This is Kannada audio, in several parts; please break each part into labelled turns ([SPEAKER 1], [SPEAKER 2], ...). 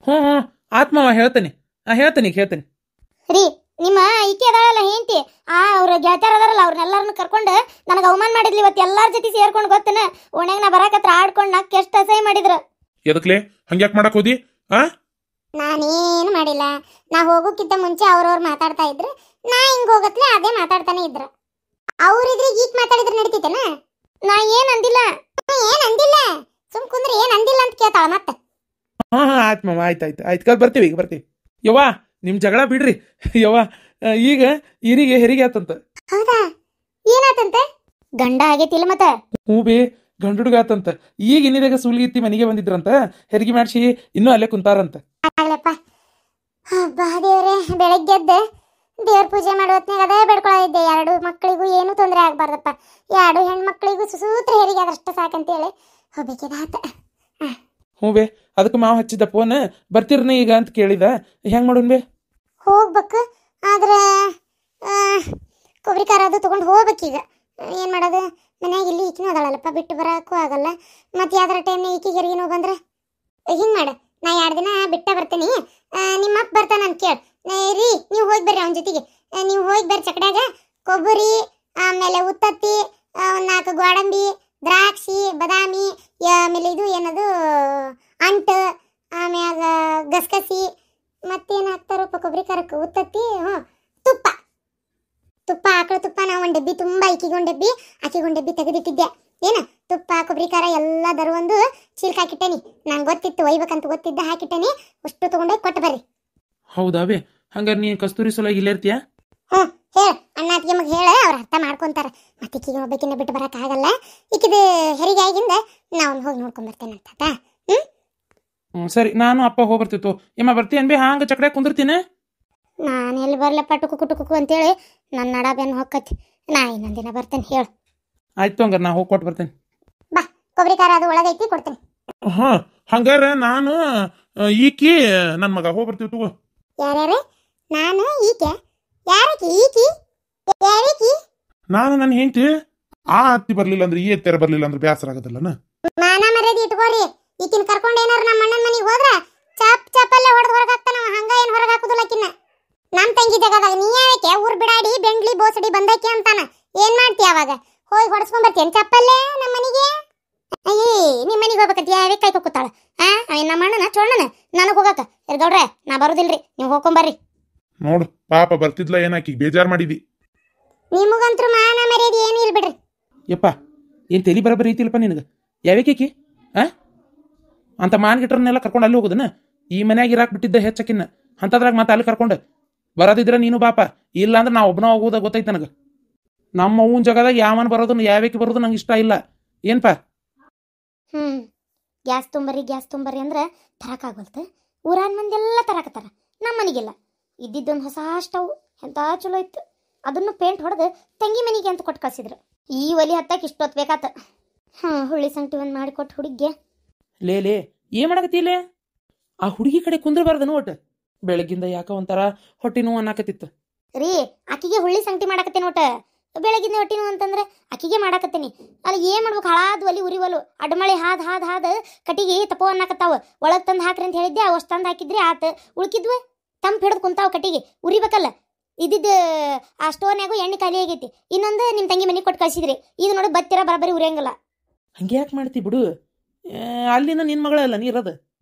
[SPEAKER 1] ಹ್ಞೂ ಹ್ಞೂ ಆತ್ಮವ ಹೇಳ್ತೇನೆ ಹೇಳ್ತೇನೆ.
[SPEAKER 2] ರೀ ನಿಮ್ಮ ಈಕೆ ಅದಾಳಲ್ಲ ಹೆಂಡತಿ ಅವ್ರ ಗೆಳತಿಯರ್ ಅದಾರಲ್ಲ ಅವ್ರನ್ನೆಲ್ಲರನ್ನು ಕರ್ಕೊಂಡು ನನಗೆ ಅವಮಾನ ಮಾಡಿದ್ಲಿ. ಇವತ್ತು ಎಲ್ಲಾರ ಜೊತೆ ಸೇರ್ಕೊಂಡು ಗೊತ್ತೇನ ಓಣ್ಯಾಗ ನಾ ಬರಾಕತ್ರ ಆಡ್ಕೊಂಡು ನಾಕ್ ಎಷ್ಟು ಅಸಹ್ಯ ಮಾಡಿದ್ರು.
[SPEAKER 1] ಎದಕ್ಲೆ ಹಂಗ್ಯಾಕ್ ಮಾಡಕ್ ಹೋದಿ?
[SPEAKER 2] ನಾನೇನು ಮಾಡಿಲ್ಲ. ನಾ ಹೋಗೋಕ್ಕಿಂತ ಮುಂಚೆ ಅವ್ರವ್ರು ಮಾತಾಡ್ತಾ ಇದ್ರು, ನಾ ಹಿಂಗ್ ಹೋಗತ್ಲೆ ಅದೇ ಮಾತಾಡ್ತಾನೆ ಇದ್ರು. ಅವ್ರಿದ್ರೆ ಈಗ ಮಾತಾಡಿದ್ರೆ ನಡೀತೈತೇನ? ನಾ ಏನ್ ಅಂದಿಲ್ಲ ಸುಮ್ ಕುಂದ್ರೆ ಏನ್ ಅಂದಿಲ್ಲ ಅಂತ ಕೇಳ್ತಾಳ ಮತ್ತೆ.
[SPEAKER 1] ಆಯ್ತು ಮಾವ ಆಯ್ತು ಬರ್ತೀವಿ ಈಗ ಬರ್ತೀವಿ. ಯವ್ವ ನಿಮ್ ಜಗಳ ಬಿಡ್ರಿ ಯವ್ವ. ಈಗ ಈರಿಗೆ ಹೆರಿಗೆ ಆತಂತ.
[SPEAKER 2] ಹೌದಾ? ಏನಾತಂತೆ? ಗಂಡ ಆಗೈತಿಲ್ಲ ಮತ್ತ?
[SPEAKER 1] ಹ್ಞೂ ಬಿ ಗಂಡು ಹುಡುಗ ಆತಂತ. ಈಗ ಇನ್ನಿದಾಗ ಸುಲ್ಗಿತ್ತಿ ಮನೆಗೆ ಬಂದಿದ್ರಂತ, ಹೆರಿಗೆ ಮಾಡಿಸಿ ಇನ್ನೂ ಅಲ್ಲೇ ಕುಂತಾರಂತ.
[SPEAKER 2] ಆಗ್ಲಪ್ಪ ಬಾ ದೇವ್ರೆ. ಬೆಳಗ್ಗೆದ್ದೆ ದೇವ್ರ ಪೂಜೆ ಮಾಡುವತ್ನಾಗ ಅದೇ ಬೇಡ್ಕೊಳ್ಳಿದ್ದೆ, 2 ಮಕ್ಕಳಿಗೂ ಏನು ತೊಂದರೆ ಆಗ್ಬಾರ್ದಪ್ಪ, 2 ಹೆಣ್ಮಕ್ಳಿಗೂ ಸುಸೂತ್ರ ಹೆರಿಗೆ ಆದಷ್ಟು ಸಾಕಂತೇಳಿ ಹೋಗ್ಬೇಕಿದಾತ.
[SPEAKER 1] ಹ್ಞೂ ಬೇ ಅದಕ್ಕೆ ಮಾವು ಹಚ್ಚಿದ್ದ ಫೋನ್, ಬರ್ತಿರ್ನ ಈಗ ಅಂತ ಕೇಳಿದ. ಹೆಂಗ್ ಮಾಡೋನ್ ಬೇ?
[SPEAKER 2] ಹೋಗ್ಬೇಕು, ಆದ್ರೆ ಕೊಬ್ಬರಿ ಖಾರ ಅದು ತೊಗೊಂಡು ಹೋಗ್ಬೇಕೀಗ. ಏನು ಮಾಡೋದು, ಮನ್ಯಾಗ ಇಲ್ಲಿ ಈಕಿನೂ ಅದಾಳಲ್ಲಪ್ಪ, ಬಿಟ್ಟು ಬರೋಕ್ಕೂ ಆಗಲ್ಲ. ಮತ್ತು ಯಾವ್ದಾರ ಟೈಮ್ನಾಗ ಈಕಿಗೆ ಹೆರಿಗೆ ನೋವು ಬಂದ್ರೆ ಹಿಂಗೆ ಮಾಡು, ನಾ 2 ದಿನ ಬಿಟ್ಟ ಬರ್ತೀನಿ, ನಿಮ್ಮ ಅಪ್ಪ ಬರ್ತಾನೆ ಅಂತ ಕೇಳಿ. ರೀ ನೀವು ಹೋಗಿ ಬರ್ರಿ ಅವನ ಜೊತೆಗೆ, ನೀವು ಹೋಗಿ ಬರ್ರಿ ಚಕಡ್ಯಾಗ ಕೊಬ್ಬರಿ, ಆಮೇಲೆ ಉತ್ತತ್ತಿ, 4 ಗೋಡಂಬಿ, ದ್ರಾಕ್ಷಿ, ಬಾದಾಮಿ, ಆಮೇಲೆ ಇದು ಏನದು ಅಂಟು, ಆಮ್ಯಾಗ ಗಸಗಸಿ, ಮತ್ತೇನು ಹಾಕ್ತಾರಪ್ಪ ಕೊಬ್ಬರಿ ಖಾರಕ್ಕೆ, ಉತ್ತತ್ತಿ, ತುಪ್ಪ ಆಕಳ ತುಪ್ಪ. ನಾವು 1 ಡಬ್ಬಿ ತುಂಬ, ಈಕಿಗೆ 1 ಡಬ್ಬಿ, ಆಕಿಗೆ 1 ಡಬ್ಬಿ ತೆಗೆದಿಟ್ಟಿದ್ದೆ. ಏನು ತುಪ್ಪ ಕೊಬ್ಬರಿ ಖಾರ ಎಲ್ಲ ಒಂದು ಚೀಲ್ಕ ಹಾಕಿಟ್ಟೇನಿ. ನಂಗೆ ಗೊತ್ತಿತ್ತು ಒಯ್ಬೇಕಂತ ಗೊತ್ತಿದ್ದ, ಹಾಕಿಟ್ಟೇನಿ. ಅಷ್ಟು ತೊಗೊಂಡೋಗಿ ಕೊಟ್ಟು ಬರ್ರಿ.
[SPEAKER 1] ಹೌದಾವೇ? ಹಂಗಾರೆ ನೀನು ಕಸ್ತೂರಿ ಸಲ ಇಲ್ಲೇ ಇರ್ತೀಯಾ?
[SPEAKER 2] ಹೇಳ ಅಣ್ಣಾತಿಗೆ ಮಗ ಹೇಳ, ಅವ್ರು ಅರ್ಥ ಮಾಡ್ಕೊಂತಾರ. ಮತ್ತೆ ಈಕಿಗೆ ಒಬ್ಬಕಿನ್ನ ಬಿಟ್ಟು ಬರೋಕ್ಕಾಗಲ್ಲ. ಈಕಿದು ಹೆರಿಗೆ ಆಗಿಂದ ನಾವು ಹೋಗಿ ನೋಡ್ಕೊಂಡ್ ಬರ್ತೇನೆ ಅಂತ.
[SPEAKER 1] ಸರಿ, ನಾನು ಅಪ್ಪ ಹೋಗ್ಬರ್ತಿತ್ತು. ಏಮ್ಮ ಬರ್ತೀಯನ್ ಬಿ? ಹಾಂಗ ಚಕಡೆ ಕುಂದಿರ್ತೀನಿ.
[SPEAKER 2] ನಾನು ಎಲ್ಲಿ ಬರ್ಲಪ್ಪ, ಟುಕು ಅಂತೇಳಿ ನನ್ನ ನಡ ಬೆನ್ನು ಹೊಕ್ಕತಿ. ನಾ ಇನ್ನೊಂದು ದಿನ ಬರ್ತೇನೆ. ಹೇಳು.
[SPEAKER 1] ಆಯ್ತು ಹಂಗಾರೆ ನಾ ಹೋಗಿ ಕೊಟ್ಟು ಬರ್ತೇನೆ.
[SPEAKER 2] ಬಾ, ಕೊಬ್ಬರಿ ಖಾರ ಅದು ಒಳಗೈತಿ, ಕೊಡ್ತೇನೆ.
[SPEAKER 1] ಹಂಗಾರೆ ನಾನು ಈಕಿ ನನ್ನ ಮಗ ಹೋಗ್ಬರ್ತೀವಿ ತಗೋ.
[SPEAKER 2] ಯಾರ್ಯಾರು? ನಾನು ಈಕೆ? ಯಾರಕಿ ಈಕಿ? ಯಾರಕಿ?
[SPEAKER 1] ನಾನು ನನ್ನ ಹೆಂಡತಿ. ಆ ಅತ್ತಿ ಬರ್ಲಿಲ್ಲ ಅಂದ್ರೆ ಈ ಎತ್ತರ ಬರ್ಲಿಲ್ಲ ಅಂದ್ರೆ ಬೇಸರ ಆಗದಲ್ಲನ.
[SPEAKER 2] ಮಾನ ಮರ್ಯಾದೆ ಇಟ್ಕೋರಿ. ಈಕಿನ ಕರ್ಕೊಂಡು ಏನಾರ ನಮ್ಮ ಅಣ್ಣನ ಮನೆಗೆ ಹೋದ್ರ ಚಪ್ಪಲ್ಲೇ ಹೊಡೆದು ಹೊರಗೆ ಹಾಕ್ತಾನ. ಹಂಗ ಏನು ಹೊರಗೆ ಹಾಕುದಿಲ್ಲ ಆಕಿನ. ನಮ್ಮ ತಂಗಿ ಜಗದಾಗ ನೀ ಯಾಕೆ ಊರ್ ಬಿಡಾಡಿ ಬೆಂಗ್ಲಿ ಬೋಸಡಿ ಬಂದಕ್ಕೆ ಅಂತಾನ. ಏನ್ ಮಾಡ್ತೀಯ ಅವಾಗ? ಹೋಗಿ ಹೊಡ್ಸ್ಕೊಂಡ್ ಬರ್ತೀನಿ ಚಪ್ಪಲ್ಲೇ ನಮ್ಮ ಮನೆಗೆ. ಅಯ್ಯೇ ನಿಮ್ಮ ಮನೆಗೆ ಹೋಗ್ಬೇಕಂತ ಯಾವೇ ಕೈ ಕೂತಾಳ? ನಮ್ಮ ಅಣ್ಣನ ಚೋಣ್ಣನ ನನಗೆ ಹೋಗಕ್ಕ ಗೌಡ್ರೆ ನಾ ಬರೋದಿಲ್ರಿ, ನೀವು ಹೋಗ್ಕೊಂಬರ್ರಿ.
[SPEAKER 1] ನೋಡು ಪಾಪ ಬರ್ತಿದ್ಲ, ಏನಾಕಿ ಬೇಜಾರ್ ಮಾಡಿದಿ.
[SPEAKER 2] ನಿಮಗಂತೂ ಮಾನ ಮರ್ಯಾದೆ ಏನು ಇಲ್ಲ ಬಿಡ್ರಿ.
[SPEAKER 1] ಯಪ್ಪ ಏನ್ ತಲಿ ಬರಬರಿ ಐತಿಲ್ಪ ನಿನಗೆ? ಯಾವೇಕಿ ಅಂತ ಮಾನ್ಗಿಟ್ರನ್ನೆಲ್ಲ ಕರ್ಕೊಂಡು ಅಲ್ಲಿ ಹೋಗುದನ? ಈ ಮನ್ಯಾಗ ಇರಾಕ್ ಬಿಟ್ಟಿದ್ದ ಹೆಚ್ಚಕಿನ್ನ ಅಂತದ್ರಾಗ ಮತ್ತೆ ಅಲ್ಲಿ ಕರ್ಕೊಂಡು ಬರೋದಿದ್ರೆ ನೀನು ಬಾಪ, ಇಲ್ಲ ಅಂದ್ರೆ ನಾ ಒಬ್ಬನ ಹೋಗೋದ ಗೊತ್ತೈತೆ ನನಗೆ. ನಮ್ಮ ಅವ್ವನ ಜಗದಾಗ ಯಾವನ್ ಬರೋದನ್ನ ಯಾವೇಕಿ ಬರೋದು ನಂಗೆ ಇಷ್ಟ ಇಲ್ಲ. ಏನ್ಪಾ?
[SPEAKER 2] ಗ್ಯಾಸ್ ತುಂಬರಿ ಅಂದ್ರೆ ತರಕಾಗೋಲ್ತು. ಊರಾನ್ ಮಂದೆಲ್ಲ ತರಾಕತ್ತಾರ, ನಮ್ಮ ಮನೆಗೆಲ್ಲ ಇದ್ದಿದ್ದೊಂದು ಹೊಸ ಸ್ಟವ್ ಎಂತ ಚಲೋ ಇತ್ತು. ಅದನ್ನು ಪೇಂಟ್ ಹೊಡೆದು ತಂಗಿ ಮನೆಗೆ ಅಂತ ಕೊಟ್ಟು ಕಳ್ಸಿದ್ರು. ಈ ಒಲಿ ಹತ್ತಕ್ಕೆ ಇಷ್ಟೊತ್ತು ಬೇಕಾತ. ಹುಳ್ಳಿ ಸಂಗಟಿ ಒಂದು ಮಾಡಿಕೊಟ್ಟು ಹುಡುಗಿಗೆ.
[SPEAKER 1] ಲೇ ಏನ್ ಮಾಡಕತ್ತಿಲ್ಲೇ? ಆ ಹುಡುಗಿ ಕಡೆ ಕುಂದ್ರಬಾರ್ದನು ಒಟ್ಟು. ಬೆಳಗ್ಗಿಂದ ಯಾಕ ಒಂಥರ ಹೊಟ್ಟೆ ನೋವು ಅನ್ನಕತ್ತಿತ್ತು.
[SPEAKER 2] ರೀ ಆಕಿಗೆ ಹುಳ್ಳಿ ಸಂಗಟಿ ಮಾಡಕತ್ತೇನೆ ಒಟ್ಟು. ಬೆಳಗಿಂದ ಹೊಟ್ಟೆ ನೋವು ಅಂತಂದ್ರೆ ಆಕಿಗೆ ಮಾಡಕತ್ತೇನಿ. ಅಲ್ಲಿ ಏನ್ ಮಾಡ್ಬೇಕು? ಹಳಾದ್ ಒಲಿ ಉರಿವಲು ಅಡ್ಮಳೆ ಹಾದ್ ಕಟ್ಟಿಗೆ ತಪೋ ಅನ್ನಕತ್ತಾವ. ಒಳಗ್ ತಂದು ಹಾಕ್ರಿ ಅಂತ ಹೇಳಿದ್ದೆ, ಅವಷ್ಟು ತಂದು ಹಾಕಿದ್ರಿ ಆತ. ಉಳ್ಕಿದ್ವ ತಂಪು ಹಿಡಿದು ಕುಂತಾವ ಕಟ್ಟಿಗೆ ಉರಿಬೇಕಲ್ಲ. ಇದ್ದಿದ್ದು ಆ ಸ್ಟೋನ್ಯಾಗು ಎಣ್ಣೆ ಖಾಲಿ ಆಗೈತಿ. ಇನ್ನೊಂದು ನಿಮ್ಮ ತಂಗಿ ಮನೆಗೆ ಕೊಟ್ಟು ಕಳ್ಸಿದ್ರಿ. ಇದು ನೋಡಿ ಬತ್ತಿರ ಬರಬರಿ ಉರಿಯಂಗಿಲ್ಲ.
[SPEAKER 1] ಹಂಗೆ ಯಾಕೆ ಮಾಡ್ತಿ ಬಿಡು, ಅಲ್ಲಿನ ನಿನ್ನ ಮಗಳಲ್ಲ ನೀರದ.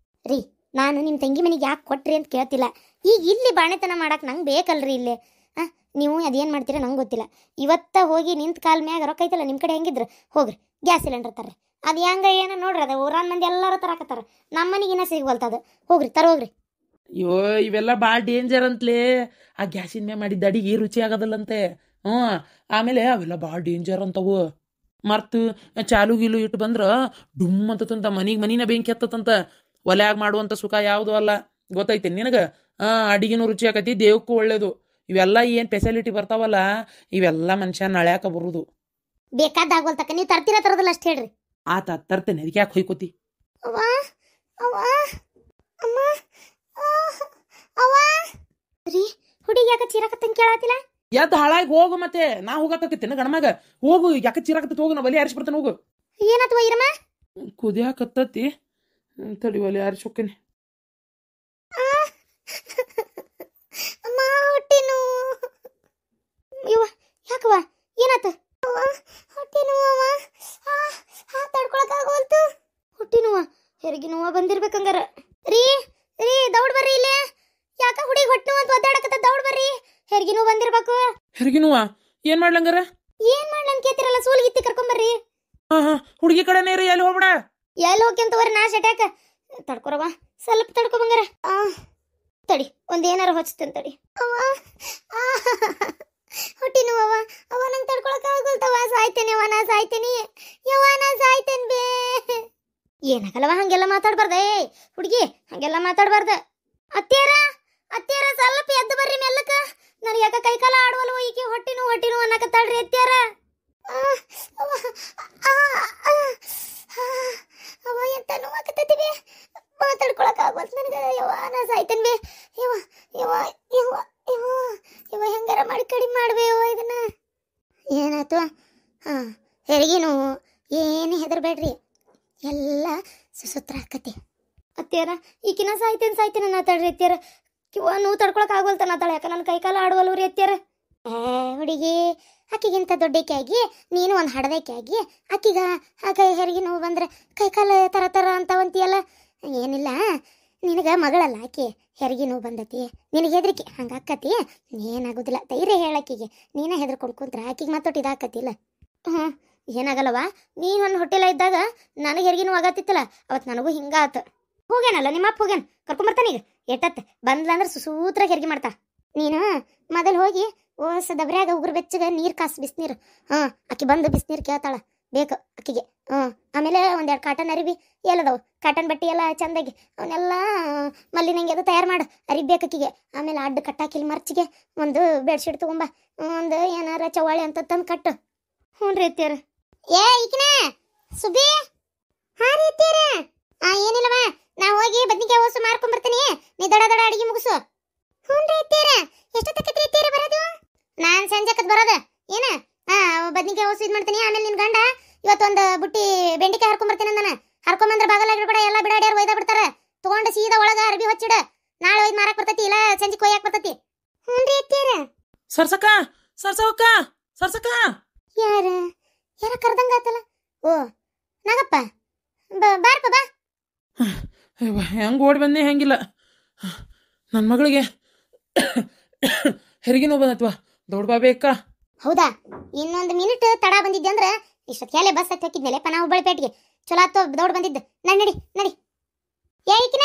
[SPEAKER 2] ರೀ ನಾನು ನಿಮ್ಮ ತಂಗಿ ಮನೆಗೆ ಯಾಕೆ ಕೊಟ್ರಿ ಅಂತ ಕೇಳ್ತಿಲ್ಲ. ಈಗ ಇಲ್ಲಿ ಬಾಣೆತನ ಮಾಡಕ್ಕೆ ನಂಗೆ ಬೇಕಲ್ರಿ ಇಲ್ಲಿ. ನೀವು ಅದೇನು ಮಾಡ್ತೀರ ನಂಗೆ ಗೊತ್ತಿಲ್ಲ. ಇವತ್ತ ಹೋಗಿ ನಿಂತ ಕಾಲ ಮ್ಯಾಗ ರೊಕ್ಕ ಐತಲ್ಲ ನಿಮ್ಮ ಕಡೆ ಹೆಂಗಿದ್ರು ಹೋಗ್ರಿ ಗ್ಯಾಸ್ ಸಿಲಿಂಡರ್ ತರ್ರಿ. ಅದು ಹೆಂಗ ಏನೋ ನೋಡ್ರಿ, ಅದು ಊರಾನ್ ಮಂದಿ ಎಲ್ಲರೂ ತರಾಕತ್ತಾರ. ನಮ್ಮ ಮನೆಗಿನ್ನ ಸಿಗ್ಬಲ್ತದ. ಹೋಗ್ರಿ ತರೋಗ್ರಿ.
[SPEAKER 1] ಅಯ್ಯೋ ಇವೆಲ್ಲ ಭಾಳ ಡೇಂಜರ್ ಅಂತಲೇ. ಆ ಗ್ಯಾಸಿನ ಮೇಲೆ ಮಾಡಿದ್ದ ಅಡಿಗೆ ರುಚಿ ಆಗೋದಿಲ್ಲಂತೆ. ಆಮೇಲೆ ಅವೆಲ್ಲ ಭಾಳ ಡೇಂಜರ್ ಅಂತವು. ಮರ್ತು ಚಾಲು ಗೀಲು ಇಟ್ಟು ಬಂದ್ರೆ ಡುಮ್ ಅಂತಂತ ಮನಿನ ಬೆಂಕಿ ಹತ್ತಂತ. ಒಲ್ಯಾಗ ಮಾಡುವಂಥ ಸುಖ ಯಾವುದೂ ಅಲ್ಲ, ಗೊತ್ತೈತೆ ನಿನಗೆ? ಅಡಿಗೆನೂ ರುಚಿ ಆಕತಿ, ದೇವಕ್ಕೂ ಒಳ್ಳೇದು. ಇವೆಲ್ಲ ಏನು ಫೆಸಿಲಿಟಿ ಬರ್ತಾವಲ್ಲ ಇವೆಲ್ಲ ಮನುಷ್ಯ ನಳ್ಯಾಕ ಬರುದು.
[SPEAKER 2] ಬೇಕಾದಾಗೋಲ್ತಕ್ಕ ನೀವು ತರ್ತೀರ ತರೋದಿಲ್ಲ ಅಷ್ಟು ಹೇಳ್ರಿ.
[SPEAKER 1] ಆತ ತರ್ತೇನೆ, ಅದಕ್ಕೆ ಯಾಕೆ ಹೊಯ್ಕೋತಿ?
[SPEAKER 2] ರೀ ಹುಡುಗಿ ಯಾಕೆ ಚೀರಾಕತ್ತಂಗೆ ಕೇಳತ್ತಿಲ್ಲ?
[SPEAKER 1] ಎದ್ದು ಹಾಳಾಗಿ ಹೋಗು. ಮತ್ತೆ ನಾ ಹೋಗಕತ್ತೇನೆ ಗಣಮಗ. ಹೋಗು, ಯಾಕೆ ಚೀರಾಕತ್ತ ಹೋಗು, ನಾ ಒಲೆ ಆರಿಸಿ ಬರ್ತಾನೆ ಹೋಗು.
[SPEAKER 2] ಏನತ್ವ ಇರಮ್ಮ?
[SPEAKER 1] ಕುದಿಯಾಕತ್ತತಿ ತಡಿ, ಒಲೆ ಆರಿಸಿ ಹೋಗ್ತೇನೆ.
[SPEAKER 2] ಹೆರಿಗೆ ನೋವ ಬಂದಿರ್ಬೇಕಂಗಾರ. ರೀ ರೀ ದೌಡ್ ಬರ್ರಿ ಇಲ್ಲೇ. ಯಾಕ ಹುಡುಗಿ ಹೊಟ್ಟೆ ನೋವು ಅಂತ ಒದ್ದಾಡಕತ್ತ, ದೌಡ್ ಬರ್ರಿ. ಹೆರಿಗೆ ನೋವು ಬಂದಿರ್ಬೇಕು.
[SPEAKER 1] ಹೆರಿಗೆ ನೋವ ಏನ್ ಮಾಡ್ಲಂಗಾರ?
[SPEAKER 2] ಏನ್ ಮಾಡ್ಲಂತ ಕೇಳ್ತಿರಲ್ಲ, ಸೂಲ್ಗಿತ್ತಿ ಕರ್ಕೊಂಬರ್ರಿ.
[SPEAKER 1] ಹುಡುಗಿ ಕಡೆನೇ ರೀ, ಎಲ್ಲಿ ಹೋಗ್ಬೇಡ.
[SPEAKER 2] ಎಲ್ಲಿ ಹೋಗ್ಯಂತವ್ರಿ ನಾ ಶಟ್ಯಾಕ ತಡ್ಕೊರವ, ಸ್ವಲ್ಪ ತಡ್ಕೊ ಬಂಗಾರ. ತಡಿ ಒಂದ್ ಏನಾರ ಹೊಚ್ತೇನೆ ತಡಿ. ಹೊಟ್ಟಿ ನೋವ ಅವ ನಂಗೆ ತಡ್ಕೊಳಕ್ ಆಗೋಲ್ತವ. ಸಾಯ್ತೇನೆ ಅವ, ನಾ ಸಾಯ್ತೇನಿ ಯವ್ವ, ನಾ ಸಾಯ್ತೇನೆ ಬೇ. ಏನಾಗಲ್ಲವ, ಹಂಗೆಲ್ಲ ಮಾತಾಡ್ಬಾರ್ದ. ಹುಡುಗಿ ಹಂಗೆಲ್ಲ ಮಾತಾಡ್ಬಾರ್ದ. ಅತ್ಯಾರ ಅತ್ಯಾರ ಸ್ವಲ್ಪ ಎದ್ದು ಬರ್ರಿ ಮೆಲ್ಲಕ. ನನಗೆ ಯಾಕ ಕೈಕಾಲ ಆಡುವಲ್ವ, ಈಕೆ ಹೊಟ್ಟಿ ನೋವು ಅನ್ನಕತ್ತಾಳ್ರಿ ಅತ್ಯಾರ. ಅವ ಎಂತ ನೋವಾಕತ್ತೈತಿ ಬೇ, ಮಾತಾಡ್ಕೊಳಕ್ ಆಗ್ವಲ್ತು ನನಗೆ. ಯವ್ವ ನಾ ಸಾಯ್ತೇನೆ ಬೇ. ಯವ್ವ ಯವ್ವ ಯವ್ವ ಯವ್ವ ಯವ್ವ ಹೆಂಗಾರ ಮಾಡಿ ಕಡಿಮೆ ಮಾಡ್ಬೇ ಯವ್ವ ಇದನ್ನ. ಏನಾಯ್ತು? ಹೆರಿಗೆ ನೋವು ಏನು ಹೆದರ್ಬೇಡ್ರಿ, ಎಲ್ಲ ಸುಸೂತ್ರ ಆಕತಿ. ಅತ್ಯಾರ ಈಕಿನ ಸಾಯ್ತೇನೆ ಅನ್ನತಾಳ್ರಿ ಅತ್ಯಾರ. ಕಿವ ನೋವು ತಡ್ಕೊಳಕ್ ಆಗ್ವಲ್ತ ಅನ್ನತಾಳೆ. ಯಾಕ ನನ್ನ ಕೈಕಾಲ ಆಡುವಲ್ರಿ ಅತ್ಯಾರ. ಹುಡುಗಿ ಆಕಿಗಿಂತ ದೊಡ್ಡಕ್ಕೆ ಆಗಿ ನೀನು ಒಂದು ಹಡದಕ್ಕೆ ಆಗಿ ಆಕಿಗ ಹೆರಿಗೆ ನೋವು ಬಂದ್ರೆ ಕೈಕಾಲ ತರ ಅಂತವಂತಿಯಲ್ಲ. ಏನಿಲ್ಲ, ನಿನಗೆ ಮಗಳಲ್ಲ ಆಕಿ, ಹೆರಿಗೆ ನೋವು ಬಂದತಿ, ನಿನಗೆ ಹೆದರಿಕೆ ಹಂಗಾಕತಿ. ಏನಾಗೋದಿಲ್ಲ, ಧೈರ್ಯ ಹೇಳಕ್ಕಿಗೆ. ನೀನೇ ಹೆದರ್ಕೊಂಡು ಕುಂತ್ರ ಆಕಿಗೆ ಮತ್ತೊಟ್ಟು ಇದಾಕತಿಲ್ಲ. ಏನಾಗಲ್ಲವ, ನೀನು ನನ್ನ ಹೊಟ್ಟೆಲ್ಲ ಇದ್ದಾಗ ನನಗೆ ಹೆರಿಗೆ ನೋವು ಆಗತ್ತಿತ್ತಲ್ಲ, ಅವತ್ತು ನನಗೂ ಹಿಂಗಾತ. ಹೋಗ್ಯಾನಲ್ಲ ನಿಮ್ಮಪ್ಪ, ಹೋಗ್ಯಾನ ಕರ್ಕೊಂಬರ್ತಾನ ಈಗ. ಎಟ್ಟತ್ ಬಂದ್ಲಂದ್ರೆ ಸುಸೂತ್ರ ಹೆರಿಗೆ ಮಾಡ್ತಾ. ನೀನು ಮೊದಲು ಹೋಗಿ ಓಸ ದಬ್ರ್ಯಾಗ ಉಗುರು ಬೆಚ್ಚಗೆ ನೀರು ಕಾಸು, ಬಿಸಿನೀರು. ಆಕಿ ಬಂದು ಬಿಸಿನೀರು ಕೇಳ್ತಾಳ ಬೇಕು ಆಕಿಗೆ. ಆಮೇಲೆ ಒಂದೆರಡು ಕಾಟನ್ ಅರಿಬಿ ಎಲ್ಲದವು, ಕಾಟನ್ ಬಟ್ಟೆ ಎಲ್ಲ ಚಂದಾಗಿ ಅವನ್ನೆಲ್ಲ ಮಲ್ಲಿನಂಗೆ ಅದು ತಯಾರು ಮಾಡು, ಅರಿಬೇಕು ಆಕಿಗೆ. ಆಮೇಲೆ ಅಡ್ಡ ಕಟ್ಟಾಕಿಲ್ ಮರ್ಚಿಗೆ ಒಂದು ಬೆಡ್ಶೀಟ್ ತಗೊಂಬ, ಒಂದು ಏನಾರ ಚವಾಳಿ ಅಂತ ತಂದು ಕಟ್ಟು. ಹ್ಞೂ ರೀ ಅತ್ಯಾರ. ಈಕಿನ ಸುಬಿ. ಹಾ ರೀ ಅತ್ಯಾರ. ಏನಿಲ್ಲವ, ನಾ ಹೋಗಿ ಬದ್ನಿಕಾಯಿ ಓಸು ಮಾರ್ಕೊಂಡ್ಬರ್ತೀನಿ, ನೀ ದಡ ಅಡಿಗೆ ಮುಗಿಸು. ಹ್ಞೂ ರೀ ಅತ್ಯಾರ. ಎಷ್ಟೊತ್ತಕ್ಕೈತ್ರಿ ಅತ್ಯಾರ ಬರೋದು? ನಾನು ಸಂಜೆಕತ್ ಬರೋದು. ಏನ ಬದ್ನಿಕಾಯಿ ಓಸು ಇದು ಮಾಡ್ತೀನಿ. ಆಮೇಲೆ ನಿನ್ನ ಗಂಡ ಇವತ್ತೊಂದು ಬುಟ್ಟಿ ಬೆಂಡಿಕಾಯಿ ಹರ್ಕೊಂಬರ್ತೀನಿ ಅಂದಾನ. ಹರ್ಕೊಂಬಂದ್ರೆ ಬಾಗಲಾಗಿರ್ಬೇಡ, ಎಲ್ಲ ಬಿಡಾಡ್ಯಾರ ಒಯ್ದ ಬಿಡ್ತಾರ. ತಗೊಂಡು ಸೀದಾ ಒಳಗ ಅರ್ಬಿ ಹೊಚ್ಚಿಡ. ನಾಳೆ ಒಯ್ದು ಮಾರಕ್ ಬರ್ತೈತಿ, ಇಲ್ಲ ಸಂಜೆ ಕೊಯ್ಯಾಕ್ ಬರ್ತೈತಿ. ಹ್ಞೂ ರೀ ಅತ್ಯಾರ. ಸರ್ಸಕ್ಕ ಯಾರ ಕರ್ದಂಗಾತಲ್ಲ. ಓ ನಾಗಪ್ಪ, ಬಾರಪ್ಪ ಬಾ.
[SPEAKER 1] ಹೆಂಗ್ ಓಡಿ ಬಂದೆ ಹೆಂಗಿಲ್ಲ. ನನ್ನ ಮಗಳಿಗೆ ಹೆರಿಗೆ ನೋವು ಬಂದತ್ವಾ, ದೊಡ್ಡ ಬಾಬೇಕ.
[SPEAKER 2] ಹೌದಾ? ಇನ್ನೊಂದು ಮಿನಿಟ್ ತಡ ಬಂದಿದ್ದೆ ಅಂದ್ರೆ ಇಷ್ಟೊತ್ತಿಗೆ ಬಸ್ ಹತ್ತಿ ಹಾಕಿದ್ಮೇಲೆ ನಾವು ಹುಬ್ಬಳ್ಳಿಪೇಟೆಗೆ. ಚಲೋ ಆತು ದೌಡ್ ಬಂದಿದ್ದು. ನಡಿ. ಏಕಿನ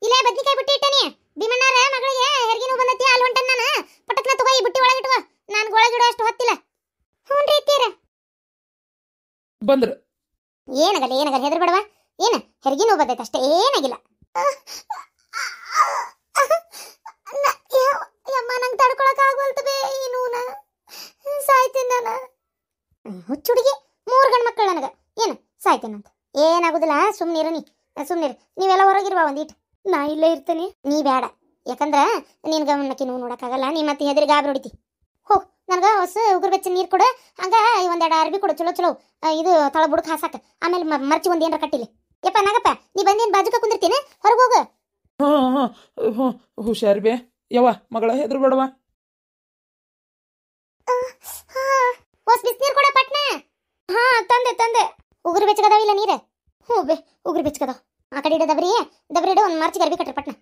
[SPEAKER 2] ಇಲ್ಲೇ ಬದ್ನಿಕಾಯಿ ಬುಟ್ಟಿ ಇಟ್ಟನಿ. ಭೀಮಣ್ಣಾರ ಮಗಳಿಗೆ ಹೆರಿಗೆ ನೋವು ಬಂದತಿ, ಅಲ್ಲಿ ಹೊಂಟನ್ ನಾನು. ಪಟಕ್ನ ತಗೋ, ಈ ಬುಟ್ಟಿ ಒಳಗಿಡುವ, ನಾನು ಒಳಗಿಡುವ ಅಷ್ಟು ಹೊತ್ತಿಲ್ಲ. ಹ್ಞೂ ರೀ ಅತ್ಯಾರ.
[SPEAKER 1] ಬಂದ್ರು
[SPEAKER 2] ಏನಾಗಲ್ಲ ಹೆದರ್ಬೇಡವಾ. ಏನು ಹೆರಿಗೆ ನೋವು ಬಂದೈತೆ ಅಷ್ಟೇ, ಏನಾಗಿಲ್ಲ. ಯಮ್ಮ ನಂಗೆ ತಡ್ಕೊಳಕ್ ಆಗವಲ್ತು ಬೇ, ಈ ನೋವುನ ಸಾಯ್ತೀನಿ ನಾನು. ಹುಚ್ಚುಡುಗಿ, 3 ಗಂಡು ಮಕ್ಕಳು ನನಗೆ. ಏನು ಸಾಯ್ತೇನಂತ? ಏನಾಗುದಿಲ್ಲ, ಸುಮ್ಮನಿರು ನೀವೆಲ್ಲ ಹೊರಗಿರುವ ಒಂದಿಟ್ಟು. ನಾ ಇಲ್ಲೇ ಇರ್ತೇನೆ, ನೀ ಬೇಡ. ಯಾಕಂದ್ರೆ ನಿನ್ಗೆ ಅವನಕ್ಕೆ ನೋವು ನೋಡೋಕ್ಕಾಗಲ್ಲ, ನೀ ಮತ್ತೆ ಹೆದರಿ ಗಾಬರಿ ಹೊಡಿತಿ. ಹೋಗ್, ನನಗೆ ಹೊಸ ಉಗುರು ಬೆಚ್ಚ ನೀರು ಕೊಡು, ಹಂಗ ಒಂದೆರಡು ಅರ್ಬಿ ಕೊಡು ಚಲೋ ಇದು ತಳ ಬುಡಕ್ ಹಾಸಾಕ. ಆಮೇಲೆ ಮರ್ಚಿ ಒಂದು ಏನಾರ ಕಟ್ಟಿಲಿ. ಯಪ್ಪ ನಾಗಪ್ಪ, ನೀ ಬಂದೇನು ಬಾಜುಕ ಕುಂದಿರ್ತೀನಿ, ಹೊರಗೆ ಹೋಗು.
[SPEAKER 1] ಹುಷಾರ್ ಬೇ ಯವ್ವ, ಮಗಳ ಹೆದ್ರು ಬೇಡವ.
[SPEAKER 2] ಹೊಸ ಬಿಸಿನೀರು ಕೊಡ ಪಟ್ನ. ತಂದೆ. ಉಗುರು ಬೆಚ್ಚಗದಾವಿಲ್ಲ ನೀರು? ಹ್ಞೂ ಬೇ, ಉಗುರು ಬೆಚ್ಚಗದಾವ. ಆ ಕಡೆ ಇಡ ದಬ್ರಿ ಇಡು, ಒಂದು ಮರ್ಚಿಗೆ ಅರ್ಬಿ ಕಟ್ರಿ ಪಟ್ನ.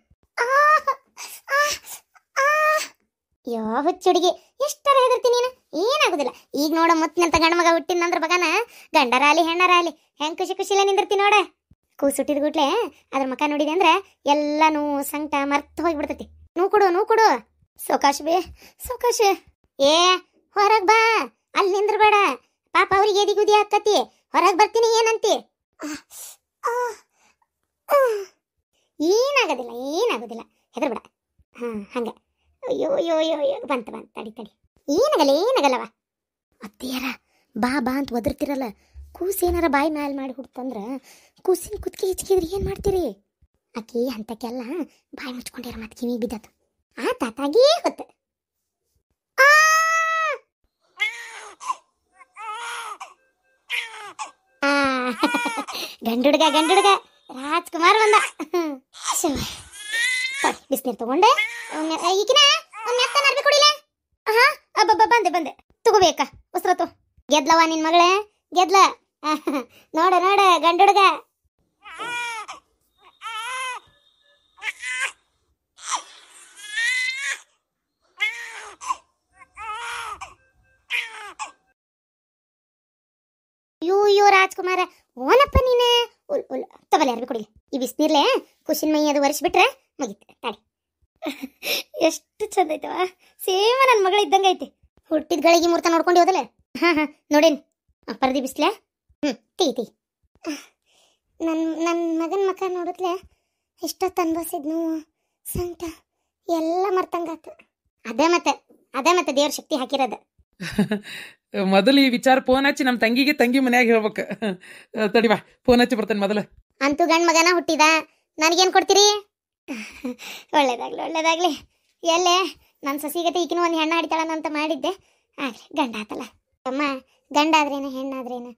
[SPEAKER 2] ಹುಚ್ಚುಡಿಗೆ, ಎಷ್ಟರ ಹೆದರ್ತೀನಿ ನೀನು, ಏನಾಗುದಿಲ್ಲ. ಈಗ ನೋಡ ಮುತ್ತಿನಂತ ಗಂಡ ಮಗ ಹುಟ್ಟಿನಂದ್ರ ಬಗನ, ಗಂಡರಾಲಿ ಹೆಣ್ಣರಾಲಿ ಹೆಂಗ್ ಖುಷಿಲೇ ನಿಂದಿರ್ತೀನಿ ನೋಡ. ಕೂಸುಟ್ಟಿದ ಗುಟ್ಲೆ ಅದ್ರ ಮಕ ನೋಡಿದೆ ಅಂದ್ರೆ ಎಲ್ಲ ನೋವು ಸಂಕಟ ಮರ್ತು ಹೋಗ್ಬಿಡ್ತೈತಿ. ನೂ ಕೊಡು. ಸೌಕಾಶ್ ಬೇ, ಸೌಕಾಶ್. ಹೊರಗ್ ಬಾ, ಅಲ್ಲಿ ನಿಂದ್ರಬೇಡ. ಪಾಪ ಅವ್ರಿಗೆ ಎದಿಗುದಿ ಹಾಕತಿ. ಹೊರಗೆ ಬರ್ತೀನಿ, ಏನಂತಿ? ಏನಾಗೋದಿಲ್ಲ, ಹೆದರ್ಬೇಡ. ಹಂಗ. ಅಯ್ಯೋ ಬಂತ ತಡಿ. ಏನಾಗಲ್ಲವ. ಅತ್ತೆಯಾರ ಬಾ ಅಂತ ಒದರ್ತಿರಲ್ಲ. ಕೂಸು ಏನಾರ ಬಾಯಿ ಮ್ಯಾಲ್ ಮಾಡಿ ಹುಡ್ತಂದ್ರ ಕೂಸಿನ ಕುತ್ಕೆ ಹಿಚ್ಕಿದ್ರಿ ಏನ್ ಮಾಡ್ತೀರಿ? ಆಕಿ ಅಂತಕ್ಕೆಲ್ಲ ಬಾಯಿ ಮುಚ್ಕೊಂಡಿರ ಮತ್ತೆ ಕಿವಿ ಬಿದ್ದತು. ತಾತಾಗಿ ಹೊತ್ತು ಗಂಡುಡ್ಗ ರಾಜ್ಕುಮಾರ್ ಬಂದ. ಬಿಸಿನೀರು ತಗೊಂಡೆ. ಈಗಿನ ಅರ್ಬಿ ಕೊಡಿಲ್ಲ. ಬಂದೆ ತಗೋಬೇಕಾ ಉಸ್ರತು. ಗೆದ್ಲವ ನಿನ್ ಮಗಳೇ, ಗೆದ್ಲ. ನೋಡ ಗಂಡುಡ್ಗ. ಬಿಸಿನೀರ್ಲೆ ಕುಸಿನ ಮೈ ಅದು ಒರೆಸ್ಬಿಟ್ರೆ ಮುಗಿತು ತಡಿ. ಎಷ್ಟು ಚಂದ ಐತವ, ಸೇಮ ನನ್ನ ಮಗಳ ಇದ್ದಂಗೆ ಐತಿ. ಹುಟ್ಟಿದ ಗಳಿಗೆ ಮುಹೂರ್ತ ನೋಡ್ಕೊಂಡು ಹೋದಲ್ಲ. ಹಾಂ ನೋಡೇನು ಪರದಿ ಬಿಸ್ಲೆ. ಟೀ ನನ್ನ ಮಗನ ಮಕ್ಕ ನೋಡಿದ್ಲೆ ಎಷ್ಟೊತ್ತು ಅನ್ಭವಿಸಿದ್ನು ಸಂಕಟ ಎಲ್ಲ ಮರ್ತಂಗಾತು. ಅದೇ ಮತ್ತೆ ದೇವ್ರ ಶಕ್ತಿ ಹಾಕಿರೋದು.
[SPEAKER 1] ಮೊದಲು ಈ ವಿಚಾರ ಫೋನ್ ಹಚ್ಚಿ ನಮ್ಮ ತಂಗಿ ಮನ್ಯಾಗ ಹೇಳ್ಬೇಕು. ತಡಿವಾ ಫೋನ್ ಹಚ್ಚಿ ಬರ್ತೇನೆ ಮೊದಲು.
[SPEAKER 2] ಅಂತೂ ಗಂಡು ಮಗನ ಹುಟ್ಟಿದ, ನನಗೇನು ಕೊಡ್ತೀರಿ? ಒಳ್ಳೇದಾಗ್ಲಿ. ಎಲ್ಲೇ ನನ್ನ ಸಸಿಗತೆ ಈಗಿನ ಒಂದು ಹೆಣ್ಣು ಹಾಡಿತಾಳನ ಅಂತ ಮಾಡಿದ್ದೆ, ಆಗಲಿ ಗಂಡ ಆತಲ್ಲ. ಅಮ್ಮ ಗಂಡಾದ್ರೇನು ಹೆಣ್ಣಾದ್ರೇನು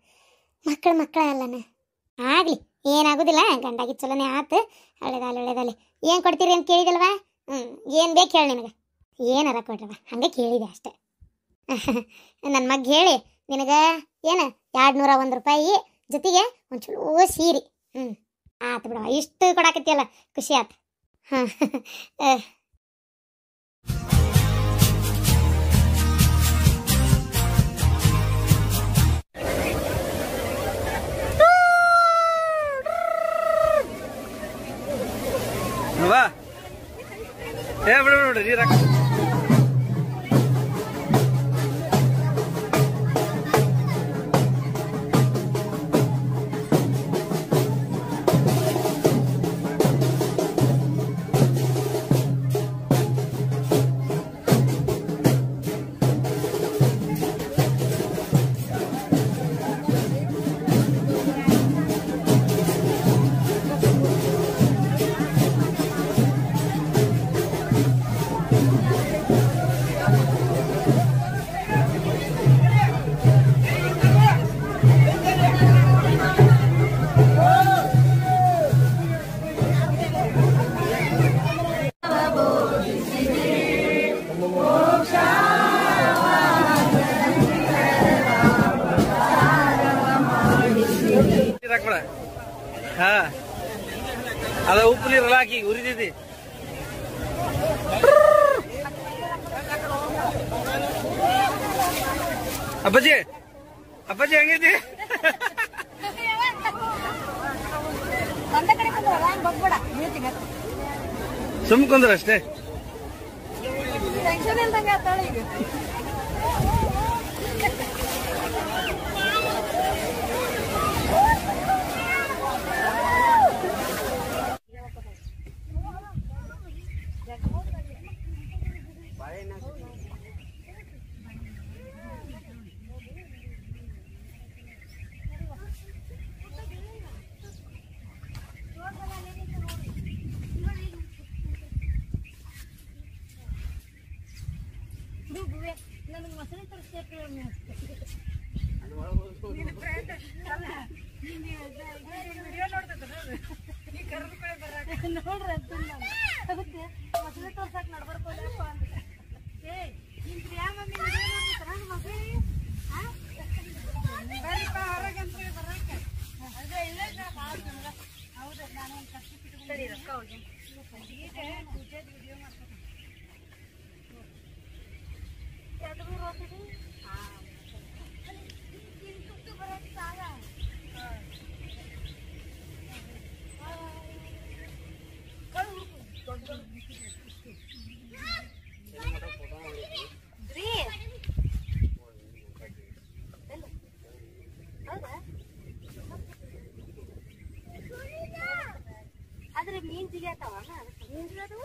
[SPEAKER 2] ಮಕ್ಕಳ ಅಲ್ಲನ, ಆಗಲಿ ಏನಾಗೋದಿಲ್ಲ. ಗಂಡಾಗಿ ಚಲೋನೇ ಆತು. ಒಳ್ಳೇದಾಗಲಿ. ಏನು ಕೊಡ್ತೀರಿ ಅಂತ ಕೇಳಿದಲ್ವ? ಏನು ಬೇಕು ಹೇಳಿ ನಿನಗೆ, ಏನಾರ ಕೊಡ್ರವ, ಹಂಗೆ ಕೇಳಿದೆ ಅಷ್ಟೆ. ನನ್ನ ಮಗ ಹೇಳಿ ನಿನಗೆ ಏನು 201 ರೂಪಾಯಿ ಜೊತೆಗೆ ಒಂದು ಚಲೋ ಸೀರೆ. ಆತು ಬಿಡವ, ಇಷ್ಟು ಕೊಡಾಕತ್ತಿಯಲ್ಲ ಖುಷಿ ಆತು. ಹಾಂ
[SPEAKER 3] ಬಿಡ್ರಿ ನೀರು ಹಾಕ. ಹಾ ಅದ ಉಪ್ಪು ನೀರಲ್ಲ ಹಾಕಿ ಉರಿದೈತಿ. ಅಪ್ಪಾಜಿ ಹೆಂಗೈತಿ? ಸುಮ್ ಕುಂದ್ರ ಅಷ್ಟೇ.
[SPEAKER 2] ಮೀನ್ ಜಿಗ್ಯಾತಾವ ಮೀನ್ ಜಿಗ್ಯಾತವ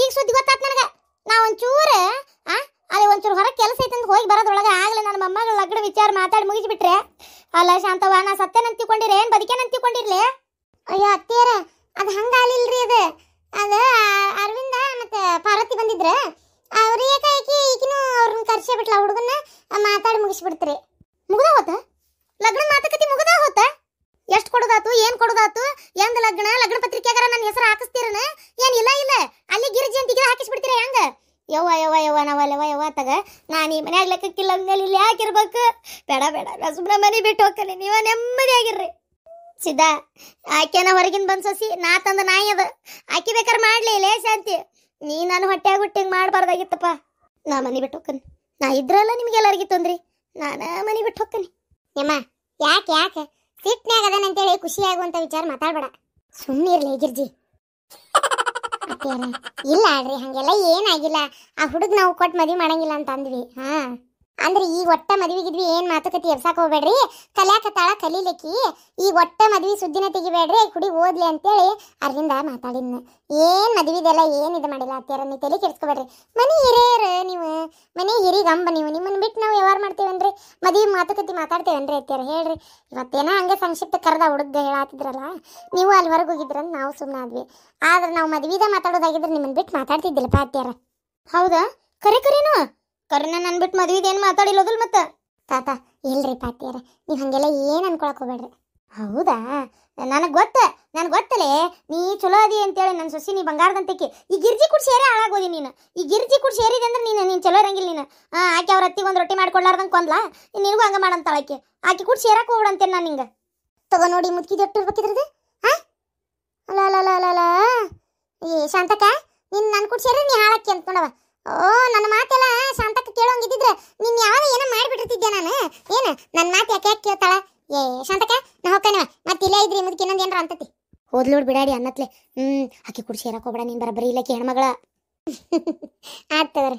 [SPEAKER 2] ಈಗ ಸುದ್ದಿ ಗೊತ್ತಾತ್ ನನಗ. ನಾ ಒಂಚೂರು ಅಲ್ಲಿ ಒಂಚೂರು ಹೊರಗೆ ಕೆಲಸ ಐತಂತ ಹೋಗಿ ಬರೋದ್ರೊಳಗೆ ಆಗಲೇ ನನ್ನ ಮೊಮ್ಮಗಳ ಲಗ್ನ ವಿಚಾರ ಮಾತಾಡಿ ಮುಗಿಸ್ಬಿಟ್ರೆ. ಅಲ್ಲ ಶಾಂತವ್ವ, ನಾ ಸತ್ತೇನಂತ ತಿಳ್ಕೊಂಡಿರಿ ಏನು ಬದುಕೇನಂತ ತಿಳ್ಕೊಂಡಿರ್ಲಿ? ಅಯ್ಯೋ ಅತ್ತೇರ, ಅದು ಹಂಗಾಲಿಲ್ಲ. ಮಾತಾಡ್ತಿದ್ರ ಅವ್ರ ಏಕಾಏಕಿ ಈಗಿನೂ ಅವ್ರನ್ನ ಕರ್ಸೇ ಬಿಟ್ಲ ಹುಡುಗನ್ನ ಮಾತಾಡಿ ಮುಗಿಸ್ಬಿಡ್ತೀರಿ. ಮುಗ್ದ ಹೋತ ಲಗ್ನ ಮಾತುಕತೆ ಮುಗ್ದ ಹೋತ. ಎಷ್ಟು ಕೊಡೋದಾತು ಏನ್ ಕೊಡೋದಾತು ಎಂದ ಲಗ್ನ ಪತ್ರಿಕೆಗಾರ ನನ್ನ ಹೆಸರು ಹಾಕಿಸ್ತೀರನ ಏನ್? ಇಲ್ಲ ಇಲ್ಲ ಅಲ್ಲಿ ಗಿರಿಜಿ ಅಂತ ಹಾಕಿಸ್ಬಿಡ್ತೀರ ಹೆಂಗ? ಯವ್ವ ಯವ್ವ ಯವ್ವ ನಾವಲ್ಲವ ಯವ್ವ ತಗ ನಾನು ಈ ಮನ್ಯಾಗ ಲೆಕ್ಕಕ್ಕಿಲ್ಲ ಅಂದ್ಮೇಲೆ ಇಲ್ಲಿ ಯಾಕಿರ್ಬೇಕು? ಬೇಡ ಬೇಡ ನಾ ಸುಮ್ಮನೆ ಮನೆ ಬಿಟ್ಟು ಹೋಗ್ಕಲಿ, ನೀವ ನೆಮ್ಮದಿಯಾಗಿರ್ರಿ. ಸಿದ್ಧಾ ಆಕೆನ ಹೊರಗಿನ ಬಂದ್ ಸೊಸಿ ನಾ ತಂದ ನಾಯಿ ಅದ, ಆಕಿ ಬೇಕಾರೆ ಮಾಡ್ಲಿ ಲೇ ಶಾಂತಿ. ನೀ ನಾನು ಹೊಟ್ಟೆಯಾಗ ಹುಟ್ಟಿಂಗ್ ಮಾಡಬಾರ್ದಾಗಿತ್ತಪ್ಪ. ನಾ ಮನೆ ಬಿಟ್ಟು ಹೋಗ್ಕನಿ. ನಾ ಇದ್ರಲ್ಲ ನಿಮ್ಗೆಲ್ಲರಿಗೂ ತೊಂದ್ರಿ, ನಾನ ಮನೆ ಬಿಟ್ಟು ಹೋಗ್ಕನಿ. ಯಮ್ಮ ಯಾಕೆ ಯಾಕೆ ಸಿಟ್ನ್ಯಾಗ ಅದನಂತೇಳಿ ಖುಷಿ ಆಗುವಂತ ವಿಚಾರ ಮಾತಾಡ್ಬೇಡ, ಸುಮ್ಮನೆ ಇರ್ಲಿ ಗಿರ್ಜಿ. ಇಲ್ಲ ಅಲ್ರಿ ಹಂಗೆಲ್ಲ ಏನಾಗಿಲ್ಲ. ಆ ಹುಡುಗ ನಾವು ಕೊಟ್ಟು ಮದ್ವಿ ಮಾಡಂಗಿಲ್ಲ ಅಂತ ಅಂದ್ವಿ. ಹಾ ಅಂದ್ರೆ ಈಗ ಒಟ್ಟ ಮದ್ವಿಗಿದ್ವಿ ಏನ್ ಮಾತುಕತೆ ಎಬ್ಸಾಕ್ ಹೋಗ್ಬೇಡ್ರಿ. ಕಲ್ಯಾಕತ್ತಾಳ ಕಲೀಲಿಕ್ಕಿ, ಈಗ ಒಟ್ಟ ಮದ್ವಿ ಸುದ್ದಿನ ತೆಗಿಬೇಡ್ರಿ, ಹುಡುಗಿ ಓದ್ಲಿ ಅಂತೇಳಿ ಅಲ್ಲಿಂದ ಮಾತಾಡಿನ. ಏನ್ ಮದ್ವಿದೆಲ್ಲ ಏನ್ ಇದು ಮಾಡಿಲ್ಲ ಅತ್ಯಾರ, ನೀವು ತಲೆ ಕೆಡ್ಸ್ಕೊಬೇಡ್ರಿ. ಮನೆ ಹಿರಿಯರು ನೀವು, ಮನೆ ಹಿರಿಗಂಬ ನೀವು, ನಿಮ್ಮನ್ನ ಬಿಟ್ಟು ನಾವು ವ್ಯವಹಾರ ಮಾಡ್ತೇವನ್ರಿ? ಮದ್ವಿ ಮಾತುಕತೆ ಮಾತಾಡ್ತೇವನ್ರಿ ಅತ್ಯಾರ? ಹೇಳ್ರಿ. ಇವತ್ತೇನ ಹಂಗೆ ಸಂಕ್ಷಿಪ್ತ ಕರೆದ ಹುಡುಗ ಹೇಳಾತಿದ್ರಲ್ಲ, ನೀವು ಅಲ್ಲಿ ಹೊರಗೆ ಹೋಗಿದ್ರಂತ ನಾವು ಸುಮ್ಮನೆ ಆದ್ವಿ. ಆದ್ರೆ ನಾವು ಮದ್ವಿದ ಮಾತಾಡೋದಾಗಿದ್ರೆ ನಿಮ್ಮನ್ನ ಬಿಟ್ಟು ಮಾತಾಡ್ತಿದ್ದಿಲ್ಲಪ್ಪ ಅತ್ಯಾರ. ಹೌದಾ? ಕರೆನು ಕರೆನ ನನ್ ಬಿಟ್ಟು ಮದ್ವಿದೇನು ಮಾತಾಡಿಲ್ಲೋದಲ್ ಮತ್ತ ತಾತ? ಇಲ್ರಿ ಪಾತ್ಯಾರ, ನೀವು ಹಂಗೆಲ್ಲ ಏನ್ ಅನ್ಕೊಳಕ್ ಹೋಗ್ಬೇಡ್ರಿ. ಹೌದಾ? ನನಗೆ ಗೊತ್ತಲೇ ನೀ ಚಲೋ ಅದಿ ಅಂತೇಳಿ ನನ್ನ ಸೊಸಿ ನೀ ಬಂಗಾರದಂತಕ್ಕೆ. ಈ ಗಿರ್ಜಿ ಕೂಡ ಸೇರಿ ಹಾಳಾಗೋದಿ ನೀನು. ಈ ಗಿರ್ಜಿ ಕೂಡ ಸೇರಿದೆ ಅಂದ್ರೆ ನೀನು ಚಲೋ ಇರಂಗಿಲ್ಲ ನೀನು. ಆಕೆ ಅವ್ರ ಅತ್ತಿಗೆ ಒಂದು ರೊಟ್ಟಿ ಮಾಡ್ಕೊಡ್ಲಾರ್ದಂಗೆ ಕೊಂದ್ಲಾ, ನಿನಗೂ ಹಂಗ ಮಾಡಂತಾಳ ಆಕೆ ಕೂಡ ಸೇರಕ್ಕೆ ಹೋಗ್ಬಿಡಂತೇನೆ ನಾನು ನಿಂಗೆ. ತಗೋ ನೋಡಿ ಮುದ್ಕಿದ ಇರ್ಬೇಕಿದ್ರದ್ದು. ಅಲ್ಲ ಅಲ್ಲ ಅಲ್ಲ ಅಲ್ಲ ಏ ಶಾಂತಕ್ಕ, ನೀನು ನನ್ನ ಕೂಡ ಸೇರಿ ನೀ ಹಾಳಾಕಿ ಅಂತ ನೋಡವ. ಓ ನನ್ನ ಮಾತೆಲ್ಲ ಶಾಂತಕ್ಕ ಕೇಳೋಂಗಿದ್ದಿದ್ರೆ ನೀನ್ ಯಾವಾಗ ಏನೋ ಮಾಡಿಬಿಟ್ಟಿದ್ದೆ ನಾನು. ಏನು ನನ್ನ ಮಾತು ಯಾಕೆ ಕೇಳ್ತಾಳ? ಏ ಶಾಂತಕ್ಕ ನಾ ಹೋಗ್ಕೇನವ, ಮತ್ತೆ ಇಲ್ಲೇ ಇದ್ರಿ ಮುದಕ್ಕೆ ಇನ್ನೊಂದು ಏನಾರ ಅಂತತಿ. ಹೋದ್ಲೋಡ್ ಬಿಡಾಡಿ ಅನ್ನತ್ಲೆ. ಆಕಿ ಕೂಡ ಸೇರಕ್ ಹೋಗ್ಬೇಡ, ನೀನ್ ಬರಬರಿ ಇಲ್ಲಕ್ಕೆ ಹೆಣ್ಮಗಳ. ಆಡ್ತವ್ರಿ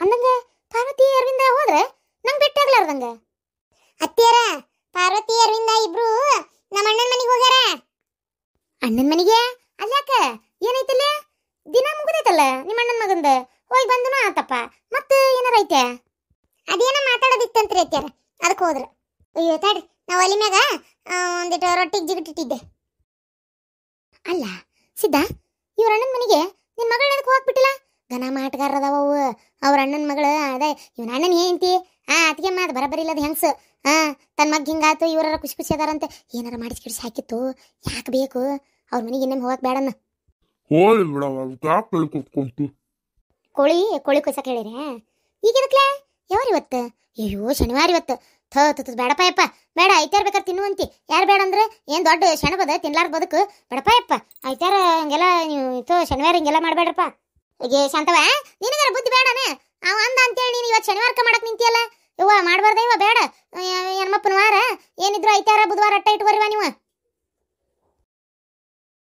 [SPEAKER 2] ಅಂದಂಗ ಪಾರ್ವತಿ ಅರವಿಂದ ಹೋದ್ರೆ ನಂಗೆ ಬೆಟ್ಟಾಗ್ಲಾರ್ದಂಗ. ಅತ್ತಿಯರ ಪಾರ್ವತಿ ಅರವಿಂದ ಇಬ್ರು ನಮ್ಮ ಅಣ್ಣನ ಮನೆಗೆ ಹೋಗ್ಯಾರ. ಅಣ್ಣನ ಮನೆಗೆ? ಅಲ್ಯಾಕ ಏನೈತಲ್ಲ? ದಿನ ಮುಗಿದೈತಲ್ಲ ನಿಮ್ಮ ಅಣ್ಣನ ಮಗಂದ, ಹೋಗಿ ಬಂದನು ಆತಪ್ಪ. ಮತ್ತೆ ಏನಾರ ಐತೆ? ಅದೇನ ಮಾತಾಡೋದಿತ್ತಂತ್ರಿ ಅತ್ಯಾರ, ಅದಕ್ಕೆ ಹೋದ್ರು. ಅಯ್ಯೋ ತಾಡ್ರಿ, ನಾವು ಒಲಿ ಮ್ಯಾಗ ಒಂದಿಟ್ಟು ರೊಟ್ಟಿಗೆ ಜಿಗಿಟ್ಟಿಟ್ಟಿದ್ದೆ. ಅಲ್ಲ ಸಿದ್ಧ, ಇವ್ರ ಅಣ್ಣನ ಮನೆಗೆ ನಿನ್ನ ಮಗಳ ಅದಕ್ಕೆ ಹೋಗ್ಬಿಟ್ಟಿಲ್ಲ? ಘನ ಮಾಟಗಾರದವು ಅವ್ರ ಅಣ್ಣನ ಮಗಳು. ಅದೇ ಇವನ ಅಣ್ಣನ ಏನಂತಿ ಅದಕ್ಕೆ ಮಾತು ಬರಬರಿ ಇಲ್ಲದ ಹೆಂಗ್ಸು. ತನ್ನ ಮಗ್ ಹಿಂಗಾತು, ಇವರ ಖುಷಿ ಖುಷಿ ಅದಾರಂತೆ. ಏನಾರ ಮಾಡಿಸಿ ಕಿಡಿಸಿ ಹಾಕಿತ್ತು, ಯಾಕೆ ಬೇಕು ಅವ್ರ ಮನೆಗೆ ಇನ್ನೊಮ್ಮೆ ಹೋಗಕ್ ಬೇಡನ್ನ. ಕೋಳಿ ಕೊಯ್ಸಕ್ಕೆ ಹೇಳಿರಿ? ಈಗ ಇದಕ್ಲೆ ಯಾವ್ರಿ ಇವತ್ತು? ಅಯ್ಯೋ ಶನಿವಾರ ಇವತ್ತು. ಬೇಡಪ್ಪ ಯಪ್ಪ, ಬೇಡ. ಐತಾರ ಬೇಕಾದ್ರೆ ತಿನ್ನುವಂತಿ. ಯಾರು ಬೇಡ ಅಂದ್ರೆ ಏನು ದೊಡ್ಡ ಶಣಬದ ತಿನ್ಲಾರ್ದ ಬದುಕು. ಬೇಡಪ್ಪ ಯಪ್ಪ, ಐತಾರ ಹಂಗೆಲ್ಲ ನೀವು ಶನಿವಾರ ಹಿಂಗೆಲ್ಲ ಮಾಡಬೇಡ್ರಪ್ಪ. ಈಗ ಶಾಂತವ ನಿನಗಾರ ಬುದ್ಧಿ ಬೇಡನೆ? ಅವ ಅಂದ ಅಂತೇಳಿ ನೀನು ಇವತ್ತು ಶನಿವಾರಕ್ಕೆ ಮಾಡಕ್ ನಿಂತಿಯಲ್ಲ. ಇವ ಮಾಡಬಾರ್ದ ಇವ, ಬೇಡ. ಹೆಣ್ಮಪ್ಪನ ವಾರ ಏನಿದ್ರು ಐತಾರ ಬುಧವಾರ ಅಟ್ಟ ಇಟ್ಕೊರಿವ ನೀವು.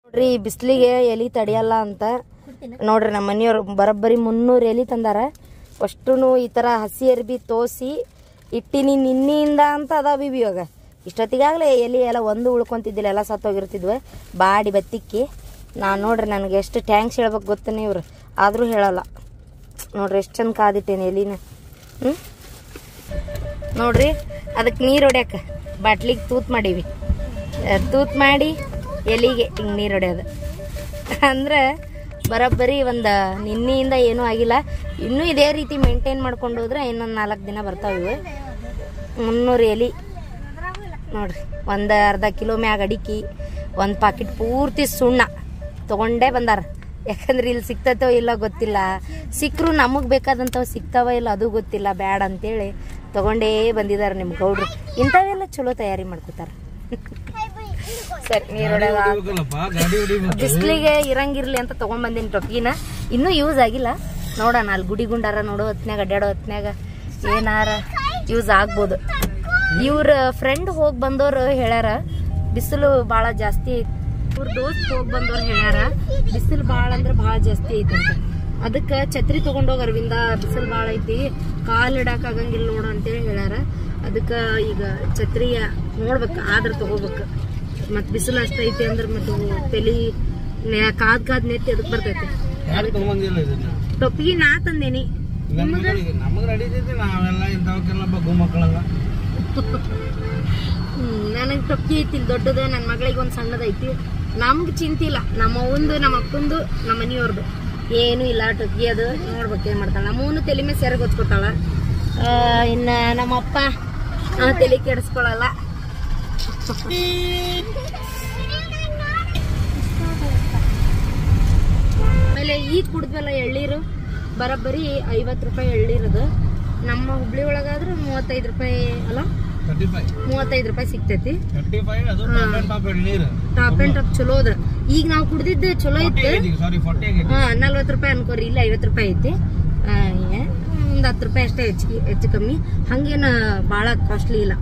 [SPEAKER 4] ನೋಡ್ರಿ ಬಿಸಿಲಿಗೆ ಎಲಿ ತಡಿಯಲ್ಲ ಅಂತ ನೋಡ್ರಿ ನಮ್ಮ ಮನೆಯವ್ರು ಬರೋಬ್ಬರಿ 300 ಎಲಿ ತಂದಾರ. ಅಷ್ಟು ಈ ಥರ ಹಸಿ ಅರ್ಬಿ ತೋಸಿ ಇಟ್ಟಿನಿ ನಿನ್ನಿಂದ ಅಂತ ಅದಾವ ಇವಾಗ. ಇಷ್ಟೊತ್ತಿಗಾಗಲೇ ಎಲಿ ಎಲ್ಲ ಒಂದು ಉಳ್ಕೊತಿದ್ದಿಲ್ಲ, ಎಲ್ಲ ಸತ್ತೋಗಿರ್ತಿದ್ವಿ ಬಾಡಿ ಬತ್ತಿಕ್ಕಿ. ನಾನು ನೋಡ್ರಿ ನನಗೆ ಎಷ್ಟು ಟ್ಯಾಂಕ್ಸ್ ಹೇಳ್ಬೇಕು ಗೊತ್ತನೇ ಇವ್ರು, ಆದರೂ ಹೇಳಲ್ಲ. ನೋಡ್ರಿ ಎಷ್ಟು ಚಂದ ಕಾದಿಟ್ಟೇನೆ ಎಲಿನ. ನೋಡ್ರಿ ಅದಕ್ಕೆ ನೀರು ಹೊಡ್ಯಾಕ ಬಾಟ್ಲಿಗೆ ತೂತ್ ಮಾಡೀವಿ. ತೂತ್ ಮಾಡಿ ಎಲಿಗೆ ಹಿಂಗೆ ನೀರು ಹೊಡ್ಯೋದು ಅಂದ್ರೆ ಬರೋಬ್ಬರಿ ಒಂದು ನಿನ್ನೆಯಿಂದ ಏನೂ ಆಗಿಲ್ಲ. ಇನ್ನೂ ಇದೇ ರೀತಿ ಮೇಂಟೈನ್ ಮಾಡ್ಕೊಂಡು ಹೋದ್ರೆ ಇನ್ನೊಂದು 4 ದಿನ ಬರ್ತಾವೆ ಇವು. 300 ಎಲಿ ನೋಡ್ರಿ, ಒಂದು ಅರ್ಧ ಕಿಲೋ ಮ್ಯಾಗ ಅಡಿಕೆ, ಒಂದು ಪಾಕೆಟ್ ಪೂರ್ತಿ ಸುಣ್ಣ ತೊಗೊಂಡೇ ಬಂದಾರ. ಯಾಕಂದ್ರೆ ಇಲ್ಲಿ ಸಿಗ್ತತೋ ಇಲ್ಲ ಗೊತ್ತಿಲ್ಲ, ಸಿಕ್ಕರು ನಮಗೆ ಬೇಕಾದಂಥವು ಸಿಗ್ತಾವ ಇಲ್ಲ ಅದು ಗೊತ್ತಿಲ್ಲ, ಬ್ಯಾಡ ಅಂತೇಳಿ ತೊಗೊಂಡೇ ಬಂದಿದ್ದಾರೆ ನಿಮ್ಮ ಗೌಡ್ರು. ಇಂಥವೆಲ್ಲ ಚಲೋ ತಯಾರಿ ಮಾಡ್ಕೋತಾರೆ. ಸರಿ, ಬಿಸಿಲಿಗೆ ಇರಂಗಿರ್ಲಿ ಅಂತ ತೊಗೊಂಡ್ಬಂದಿನಿ ಟೊಪ್ಪಿನ. ಇನ್ನೂ ಯೂಸ್ ಆಗಿಲ್ಲ, ನೋಡೋಣ ಅಲ್ಲಿ ಗುಡಿ ಗುಂಡಾರ ನೋಡೋ ಹೊತ್ನ್ಯಾಗ ಅಡ್ಡಾಡೋ ಹೊತ್ನ್ಯಾಗ ಏನಾರ ಯೂಸ್ ಆಗ್ಬೋದು. ಇವ್ರ ಫ್ರೆಂಡ್ ಹೋಗಿ ಬಂದವರು ಹೇಳ್ಯಾರ ಬಿಸಿಲು ಭಾಳ ಜಾಸ್ತಿ. ಇವ್ರ ದೋಸ್ತ್ ಹೋಗಿ ಬಂದವ್ರು ಹೇಳ್ಯಾರ ಬಿಸಿಲು ಭಾಳ ಅಂದ್ರೆ ಭಾಳ ಜಾಸ್ತಿ ಐತಂತ. ಅದಕ್ಕೆ ಛತ್ರಿ ತೊಗೊಂಡೋಗಿ ಅರವಿಂದ, ಬಿಸಿಲು ಭಾಳ ಐತಿ, ಕಾಲು ಇಡಾಕ ಆಗಂಗಿಲ್ಲ ನೋಡು ಅಂತೇಳಿ ಹೇಳ್ಯಾರ. ಅದಕ್ಕೆ ಈಗ ಛತ್ರಿಯ ನೋಡ್ಬೇಕು, ಆದ್ರೆ ತಗೋಬೇಕು. ಮತ್ತು ಬಿಸಿಲು ಅಷ್ಟೈತಿ ಅಂದ್ರೆ ಮತ್ತು ತಲೆ ಕಾದ್ ನೆತ್ತಿ ಅದಕ್ಕೆ ಬರ್ತೈತಿ. ಟೊಪ್ಪಿಗೆ ನಾ ತಂದೇನಿ, ನನಗೆ ಟೊಪ್ಪಿ ಐತಿ ದೊಡ್ಡದು, ನನ್ನ ಮಗಳಿಗೆ ಒಂದು ಸಣ್ಣದೈತಿ. ನಮ್ಗೆ ಚಿಂತಿಲ್ಲ, ನಮ್ಮ ಅವಂದು ನಮ್ಮ ಅಕ್ಕಂದು ನಮ್ಮ ಮನೆಯವ್ರದ್ದು ಏನು ಇಲ್ಲ ಟೊಕ್ಕಿ ಅದು ನೋಡ್ಬೇಕು ಏನ್ ಮಾಡ್ತಾಳ. ನಮ್ಮೂನು ತಲೆ ಮೇಲೆ ಸೆರಗ್ ಹೊಚ್ಕೊತಾಳ. ಇನ್ನ ನಮ್ಮಪ್ಪ ತಲೆ ಕೆಡಿಸ್ಕೊಳಲ್ಲ. ಆಮೇಲೆ ಈಗ ಕುಡಿದ್ವಲ್ಲ ಎಳ್ಳೀರು ಬರೋಬ್ಬರಿ 50 ರೂಪಾಯಿ ಎಳ್ಳೀರದು. ನಮ್ಮ ಹುಬ್ಳಿ ಒಳಗಾದ್ರೆ 35 ರೂಪಾಯಿ ಅಲ್ಲ 35 ರೂಪಾಯಿ ಸಿಗ್ತೈತಿ. ಟಾಪ್ ಅಂಡ್ ಟಾಪ್ ಚಲೋ ಅದ. ಈಗ ನಾವು ಕುಡ್ದಿದ್ದು ಚಲೋ ಇತ್ತು. 40 ರೂಪಾಯಿ ಅನ್ಕೋರಿ, ಇಲ್ಲ 50 ರೂಪಾಯಿ ಐತಿ. ಒಂದ್ 10 ರೂಪಾಯಿ ಅಷ್ಟೇ ಹೆಚ್ಚು ಕಮ್ಮಿ, ಹಂಗೇನ ಬಾಳ ಕಾಸ್ಟ್ಲಿ ಇಲ್ಲ.